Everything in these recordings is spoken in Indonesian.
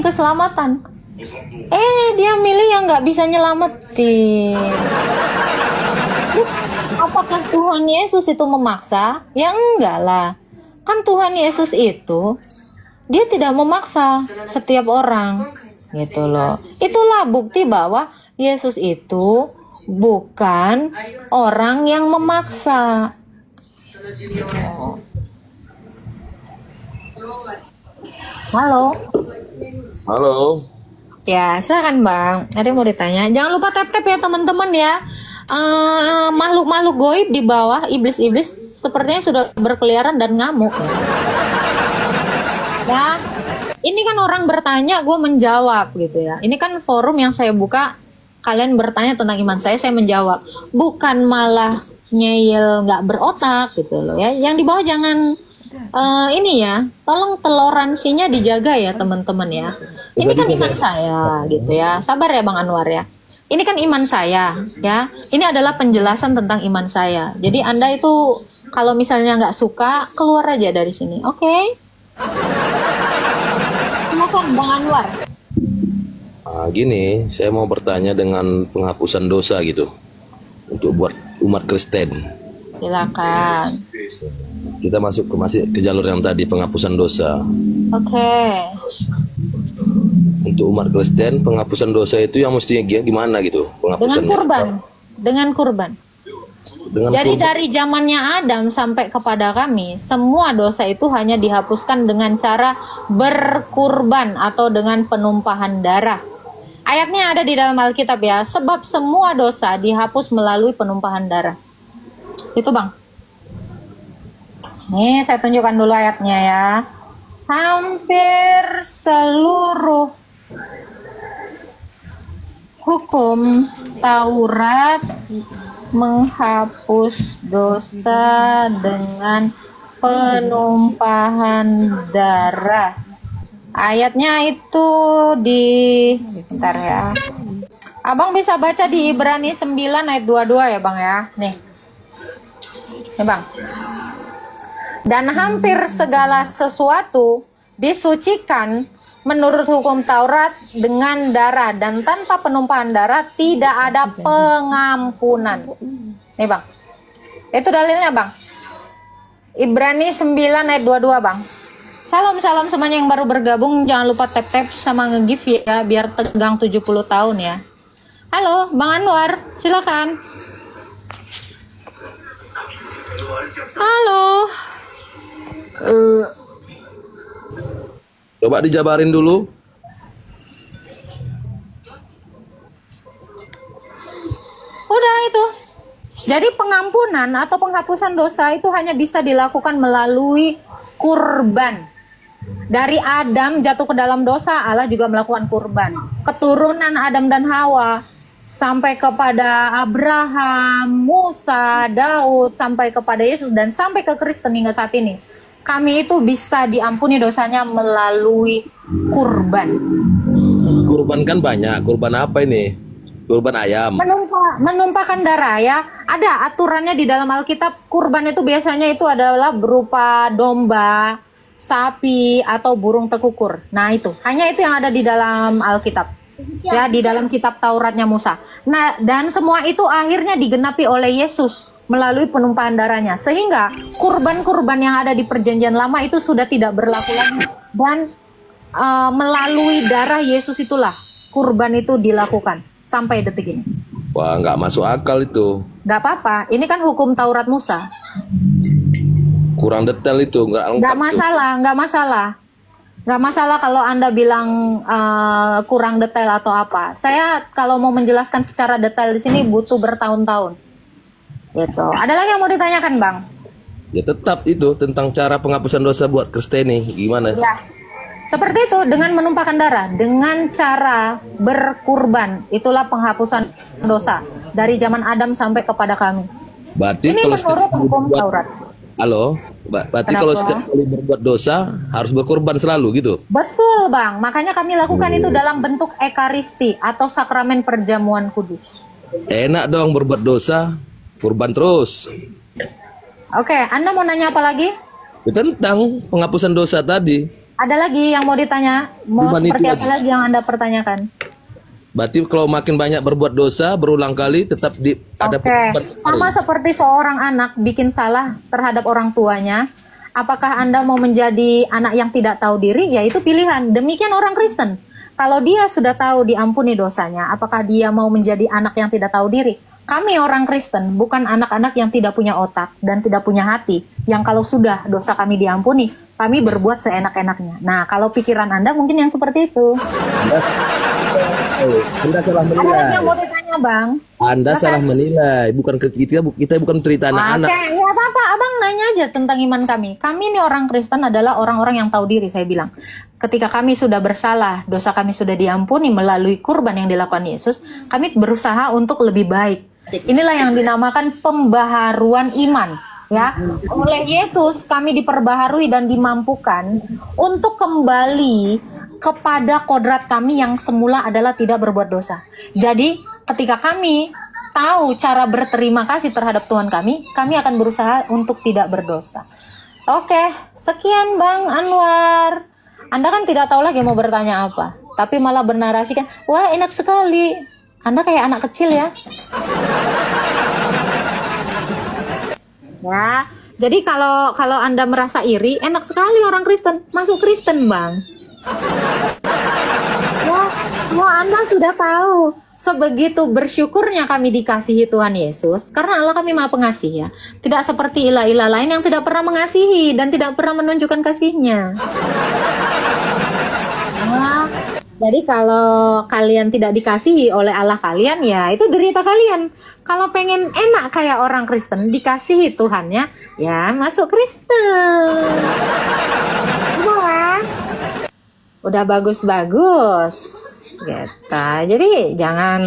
keselamatan. Dia milih yang nggak bisa nyelamatin. Terus apakah Tuhan Yesus itu memaksa? Ya enggak lah. Kan Tuhan Yesus itu dia tidak memaksa setiap orang, gitu loh. Itulah bukti bahwa Yesus itu bukan orang yang memaksa. Halo. Halo. Ya, silakan Bang. Ada yang mau ditanya? Jangan lupa tap-tap ya teman-teman ya. Makhluk-makhluk goib di bawah, iblis-iblis sepertinya sudah berkeliaran dan ngamuk. Ya, ini kan orang bertanya, gue menjawab gitu ya. Ini kan forum yang saya buka, kalian bertanya tentang iman saya menjawab. Bukan malah nyeyel nggak berotak gitu loh ya. Yang di bawah jangan ini ya, tolong toleransinya dijaga ya teman-teman ya. Ini kan iman saya gitu ya. Sabar ya Bang Anwar ya. Ini kan iman saya ya. Ini adalah penjelasan tentang iman saya. Jadi Anda itu kalau misalnya nggak suka, keluar aja dari sini. Oke? Silakan Bang Anwar. Gini, saya mau bertanya dengan penghapusan dosa gitu untuk buat umat Kristen. Silakan. Kita masih ke jalur yang tadi, penghapusan dosa. Oke. Untuk umat Kristen, penghapusan dosa itu yang mestinya gimana gitu? Dengan kurban. Dengan kurban. Jadi dari zamannya Adam sampai kepada kami, semua dosa itu hanya dihapuskan dengan cara berkurban atau dengan penumpahan darah. Ayatnya ada di dalam Alkitab ya, sebab semua dosa dihapus melalui penumpahan darah. Itu Bang. Nih saya tunjukkan dulu ayatnya ya. Hampir seluruh hukum Taurat menghapus dosa dengan penumpahan darah. Ayatnya itu bentar ya. Abang bisa baca di Ibrani 9 ayat 22 ya Bang ya. Nih Bang. Dan hampir segala sesuatu disucikan menurut hukum Taurat dengan darah, dan tanpa penumpahan darah tidak ada pengampunan. Nih Bang. Itu dalilnya Bang. Ibrani 9 ayat 22 Bang. Salam semuanya yang baru bergabung, jangan lupa tap-tap sama nge-give ya biar tegang 70 tahun ya. Halo Bang Anwar, silakan. Halo. Coba dijabarin dulu. Udah itu. Jadi pengampunan atau penghapusan dosa itu hanya bisa dilakukan melalui kurban. Dari Adam jatuh ke dalam dosa, Allah juga melakukan kurban. Keturunan Adam dan Hawa sampai kepada Abraham, Musa, Daud, sampai kepada Yesus, dan sampai ke Kristen hingga saat ini. Kami itu bisa diampuni dosanya melalui kurban. Kurban kan banyak. Kurban apa ini? Kurban ayam. Menumpahkan darah ya. Ada aturannya di dalam Alkitab. Kurban itu biasanya itu adalah berupa domba, sapi, atau burung tekukur. Nah itu, hanya itu yang ada di dalam Alkitab. Ya, di dalam kitab Tauratnya Musa. Nah, dan semua itu akhirnya digenapi oleh Yesus melalui penumpahan darahnya, sehingga kurban-kurban yang ada di perjanjian lama itu sudah tidak berlaku lagi, dan melalui darah Yesus itulah kurban itu dilakukan sampai detik ini. Wah, nggak masuk akal itu. Nggak apa-apa, ini kan hukum Taurat Musa. Kurang detail itu, nggak masalah kalau Anda bilang kurang detail atau apa. Saya kalau mau menjelaskan secara detail di sini butuh bertahun-tahun. Gitu. Ada lagi yang mau ditanyakan, Bang? Ya tetap itu tentang cara penghapusan dosa buat Kristen nih, gimana? Ya, seperti itu, dengan menumpahkan darah, dengan cara berkurban, itulah penghapusan dosa dari zaman Adam sampai kepada kami. Berarti ini kalau menurut hukum Taurat. Halo, berarti kalau setiap kali berbuat dosa harus berkorban selalu gitu? Betul Bang, makanya kami lakukan itu dalam bentuk ekaristi atau sakramen perjamuan kudus. Enak dong berbuat dosa, kurban terus. Oke, Anda mau nanya apa lagi? Tentang penghapusan dosa tadi. Ada lagi yang mau ditanya? Mau Cuman seperti itu apa lagi yang Anda pertanyakan? Berarti kalau makin banyak berbuat dosa berulang kali tetap ada Oke, sama seperti seorang anak bikin salah terhadap orang tuanya. Apakah Anda mau menjadi anak yang tidak tahu diri? Ya itu pilihan. Demikian orang Kristen. Kalau dia sudah tahu diampuni dosanya, apakah dia mau menjadi anak yang tidak tahu diri? Kami orang Kristen bukan anak-anak yang tidak punya otak dan tidak punya hati. Yang kalau sudah dosa kami diampuni, kami berbuat seenak-enaknya. Nah, kalau pikiran Anda mungkin yang seperti itu. Anda salah Ada lagi menilai. yang mau ditanya, Bang? Anda salah menilai. Bukan kita bukan cerita anak-anak. Oke, ya apa-apa. Abang nanya aja tentang iman kami. Kami ini orang Kristen adalah orang-orang yang tahu diri, saya bilang. Ketika kami sudah bersalah, dosa kami sudah diampuni melalui kurban yang dilakukan Yesus, kami berusaha untuk lebih baik. Inilah yang dinamakan pembaharuan iman. Ya, oleh Yesus kami diperbaharui dan dimampukan untuk kembali kepada kodrat kami yang semula adalah tidak berbuat dosa. Jadi, ketika kami tahu cara berterima kasih terhadap Tuhan kami akan berusaha untuk tidak berdosa. Oke, sekian Bang Anwar. Anda kan tidak tahu lagi mau bertanya apa, tapi malah bernarasi kan, wah enak sekali. Anda kayak anak kecil ya. Ya, jadi kalau Anda merasa iri, enak sekali orang Kristen, masuk Kristen Bang. Wah, Anda sudah tahu sebegitu bersyukurnya kami dikasihi Tuhan Yesus, karena Allah kami Maha Pengasih ya. Tidak seperti ilah-ilah lain yang tidak pernah mengasihi dan tidak pernah menunjukkan kasihnya. Nah, jadi kalau kalian tidak dikasihi oleh Allah kalian, ya itu derita kalian. Kalau pengen enak kayak orang Kristen, dikasihi Tuhannya, ya masuk Kristen. Udah bagus-bagus gitu. Jadi jangan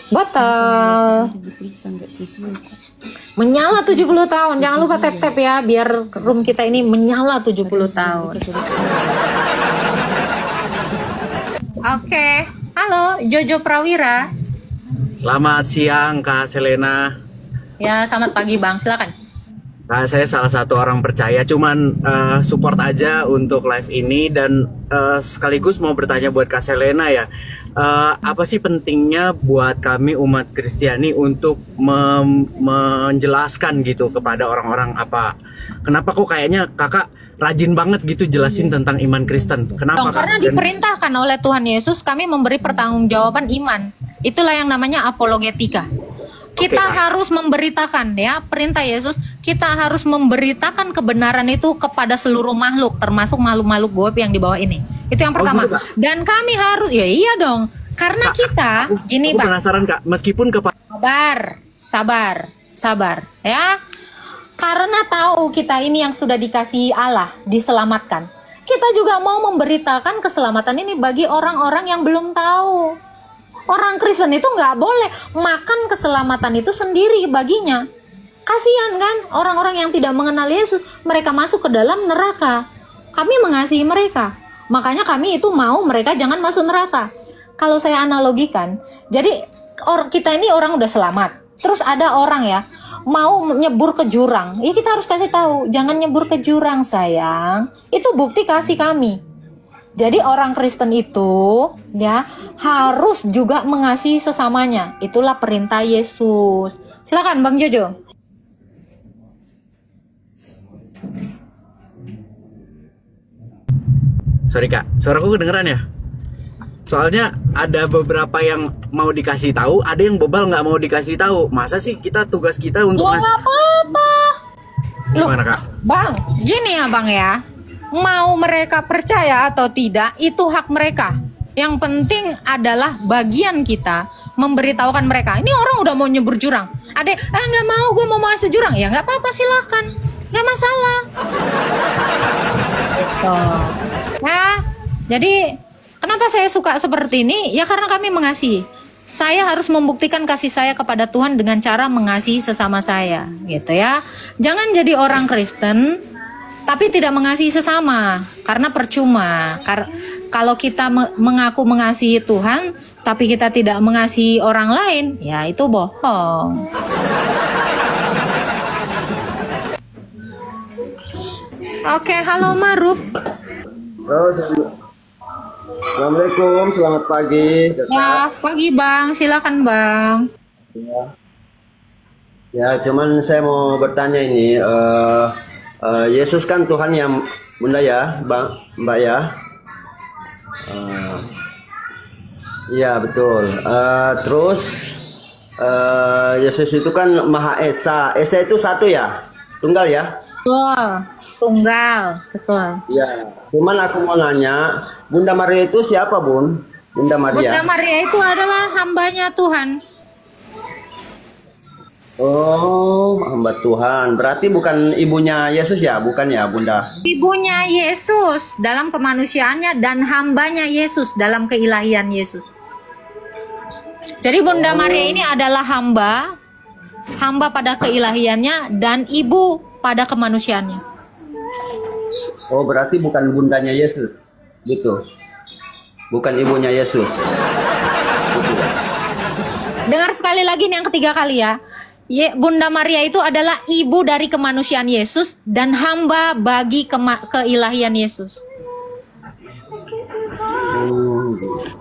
botol. Menyala 70 tahun. Jangan lupa tap-tap ya, biar room kita ini menyala 70 tahun. Oke. Halo Jojo Prawira. Selamat siang Kak Selena. Ya, selamat pagi Bang, silakan. Nah, saya salah satu orang percaya, cuman support aja untuk live ini dan sekaligus mau bertanya buat Kak Selena ya. Apa sih pentingnya buat kami umat Kristiani untuk menjelaskan gitu kepada orang-orang kenapa kok kayaknya kakak rajin banget gitu jelasin tentang iman Kristen? Kenapa? Karena diperintahkan oleh Tuhan Yesus kami memberi pertanggungjawaban iman. Itulah yang namanya apologetika. Kita harus memberitakan ya, perintah Yesus, kita harus memberitakan kebenaran itu kepada seluruh makhluk, termasuk makhluk-makhluk goib yang di bawah ini. Itu yang pertama. Gitu, dan kami harus, ya iya dong, karena kita, gini Bang. Penasaran Kak, meskipun sabar ya. Karena tahu kita ini yang sudah dikasihi Allah, diselamatkan. Kita juga mau memberitakan keselamatan ini bagi orang-orang yang belum tahu. Orang Kristen itu nggak boleh makan keselamatan itu sendiri baginya. Kasihan kan orang-orang yang tidak mengenal Yesus, mereka masuk ke dalam neraka. Kami mengasihi mereka, makanya kami itu mau mereka jangan masuk neraka. Kalau saya analogikan, jadi kita ini orang udah selamat, terus ada orang ya mau nyebur ke jurang, ya kita harus kasih tahu, jangan nyebur ke jurang sayang. Itu bukti kasih kami. Jadi orang Kristen itu ya harus juga mengasihi sesamanya. Itulah perintah Yesus. Silakan Bang Jojo. Sorry Kak, suaraku kedengeran ya? Soalnya ada beberapa yang mau dikasih tahu, ada yang bebal nggak mau dikasih tahu. Masa sih tugas kita untuk nggak apa-apa. Gimana Kak? Bang, gini ya Bang ya. Mau mereka percaya atau tidak, itu hak mereka. Yang penting adalah bagian kita memberitahukan mereka. Ini orang udah mau nyebur jurang. Ada, nggak mau, gue mau masuk jurang. Ya nggak apa-apa, silakan, nggak masalah. Nah, jadi kenapa saya suka seperti ini? Ya karena kami mengasihi. Saya harus membuktikan kasih saya kepada Tuhan dengan cara mengasihi sesama saya, gitu ya. Jangan jadi orang Kristen tapi tidak mengasihi sesama, karena percuma. Kalau kita mengaku mengasihi Tuhan, tapi kita tidak mengasihi orang lain, ya itu bohong. Oke, halo Maruf. Oh, Assalamualaikum, selamat pagi, Ya, Kakak. pagi Bang, silakan Bang. Ya, ya, cuman saya mau bertanya ini, Yesus kan Tuhan ya, Bunda ya, Mbak ya. Eh, Iya betul. Terus Yesus itu kan Maha Esa. Esa itu satu ya, tunggal ya. Betul, tunggal, betul. Iya. Cuman aku mau nanya, Bunda Maria itu siapa, Bun? Bunda Maria. Bunda Maria itu adalah hambanya Tuhan. Oh, hamba Tuhan. Berarti bukan ibunya Yesus ya, bukan ya, Bunda? Ibunya Yesus dalam kemanusiaannya dan hambanya Yesus dalam keilahian Yesus. Jadi Bunda Maria ini adalah hamba pada keilahiannya dan ibu pada kemanusiaannya. Oh, berarti bukan bundanya Yesus. Gitu. Bukan ibunya Yesus. Dengar sekali lagi nih yang ketiga kali ya. Bunda Maria itu adalah ibu dari kemanusiaan Yesus dan hamba bagi keilahian Yesus.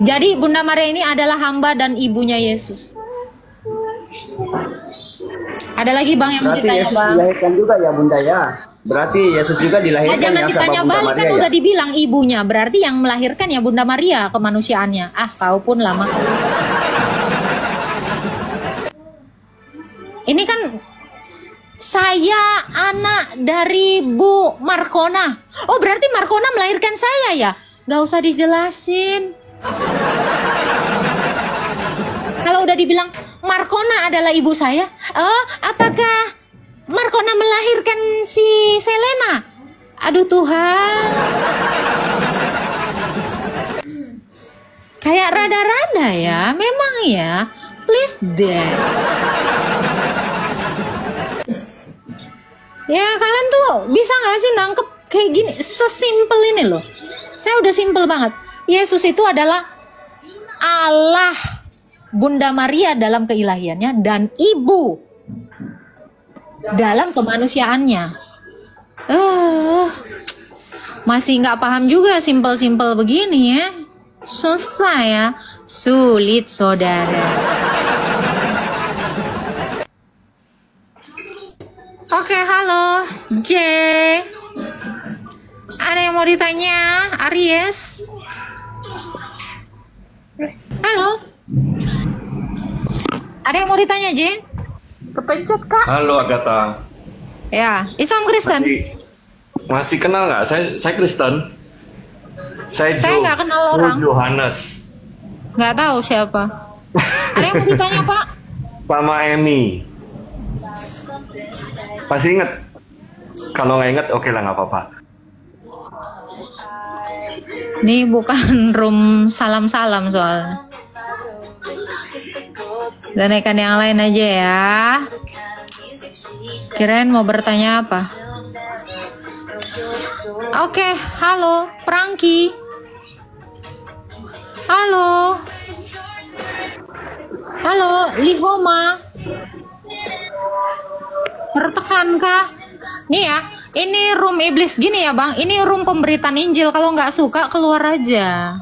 Jadi Bunda Maria ini adalah hamba dan ibunya Yesus. Ada lagi Bang yang mau Berarti ditanya Yesus Bang? dilahirkan juga ya, Bunda ya. Berarti Yesus juga Ya dilahirkan jangan ya sama ditanya Bunda balik kan Maria ya. udah dibilang ibunya. Berarti yang melahirkan ya Bunda Maria kemanusiaannya. Ah kau pun lama. Ini kan saya anak dari Bu Markona. Oh berarti Markona melahirkan saya ya? Gak usah dijelasin. Kalau udah dibilang Markona adalah ibu saya, oh apakah Markona melahirkan si Selena? Aduh Tuhan. Kayak rada-rada ya, memang ya. Please deh. Ya kalian tuh bisa gak sih nangkep kayak gini? Sesimpel ini loh. Saya udah simpel banget. Yesus itu adalah Allah, Bunda Maria dalam keilahiannya dan ibu dalam kemanusiaannya. Masih nggak paham juga simpel-simpel begini ya. Susah ya, sulit saudara. Oke, halo J. Ada yang mau ditanya? Aries? Halo? Ada yang mau ditanya, J? Kepencet, Kak. Halo Agatha. Ya, Islam Kristen. Masih kenal nggak? Saya Kristen. Saya nggak kenal orang. Johannes. Nggak tahu siapa. Ada yang mau ditanya, Pak? Sama Emmy. Pasti inget? Kalau nggak inget, oke lah nggak apa-apa. Ini bukan room salam-salam soalnya. Dan ikan yang lain aja ya. Kirain mau bertanya apa? Oke, halo, Prangki. Halo. Halo, Lihoma. Tertekan kah? Nih ya, ini room iblis gini ya bang. Ini room pemberitaan Injil. Kalau nggak suka keluar aja.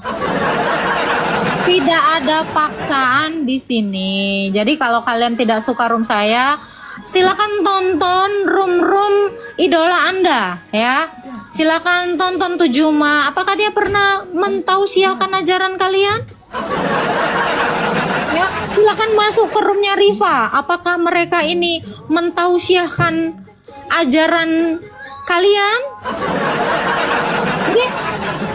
Tidak ada paksaan di sini. Jadi kalau kalian tidak suka room saya, silakan tonton room idola Anda ya. Silakan tonton Tujuma. Apakah dia pernah mentausiahkan ajaran kalian? Ya, silakan masuk ke roomnya Riva. Apakah mereka ini mentausiahkan ajaran kalian? Jadi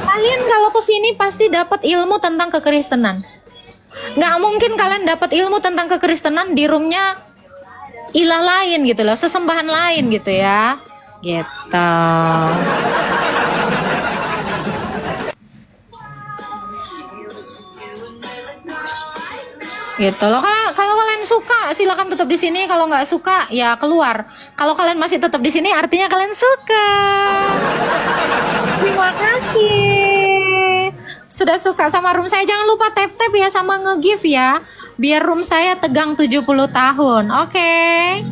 kalian kalau kesini pasti dapat ilmu tentang kekristenan. Nggak mungkin kalian dapat ilmu tentang kekristenan di roomnya ilah lain gitu loh, sesembahan lain gitu ya. Gitu. Gitu loh. Kalau kalian suka silakan tetap di sini, kalau nggak suka ya keluar. Kalau kalian masih tetap di sini artinya kalian suka. Terima kasih sudah suka sama room saya. Jangan lupa tap-tap ya sama nge-give ya, biar room saya tegang 70 tahun. Oke.